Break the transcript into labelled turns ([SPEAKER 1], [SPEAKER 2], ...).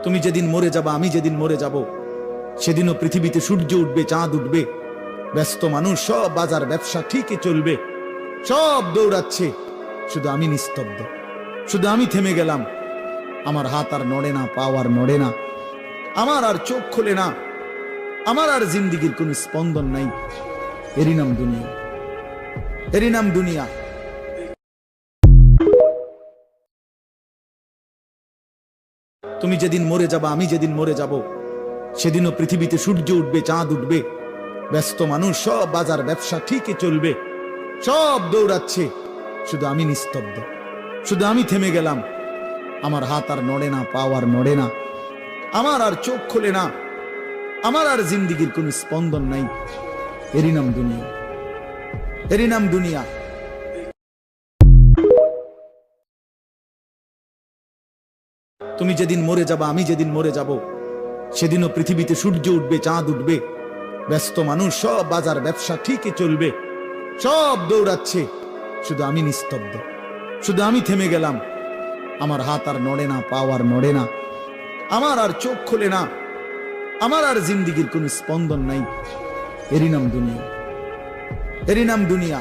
[SPEAKER 1] তুমি যেদিন মরে যাবা, আমি যেদিন মরে যাব, সেদিনও পৃথিবীতে সূর্য উঠবে, চাঁদ উঠবে। ব্যস্ত মানুষ সব বাজার ব্যবসা ঠিকই চলবে, সব দৌড়াচ্ছে, শুধু আমি নিস্তব্ধ, শুধু আমি থেমে গেলাম। আমার হাত আর নড়ে না, পা আর নড়ে না, আমার আর চোখ খোলে না, আমার আর জিন্দিগির কোন স্পন্দন নাই। এরই নাম দুনিয়া, এরই নাম দুনিয়া। তুমি যেদিন মরে যাবা, আমি যেদিন মরে যাব, সেদিনও পৃথিবীতে সূর্য উঠবে, চাঁদ উঠবে। ব্যস্ত মানুষ সব বাজার ব্যবসা ঠিকই চলবে, সব দৌড়াচ্ছে, শুধু আমি নিস্তব্ধ, শুধু আমি থেমে গেলাম। আমার হাত আর নড়ে না, পা আর নড়ে না, আমার আর চোখ খোলে না, আমার আর জিন্দিগির কোন স্পন্দন নাই। এরই নাম দুনিয়া, এরই নাম দুনিয়া। তুমি যেদিন মরে যাবা, আমি যেদিন মরে যাব, সেদিনও পৃথিবীতে সূর্য উঠবে, চাঁদ উঠবে। ব্যস্ত মানুষ সব বাজার ব্যবসা ঠিকই চলবে, সব দৌড়াচ্ছে, শুধু আমি নিস্তব্ধ, শুধু আমি থেমে গেলাম। আমার হাত আর নড়ে না, পা আর নড়ে না, আমার আর চোখ খোলে না, আমার আর জিন্দিগির কোন স্পন্দন নাই। এরই নাম দুনিয়া, এরই নাম দুনিয়া।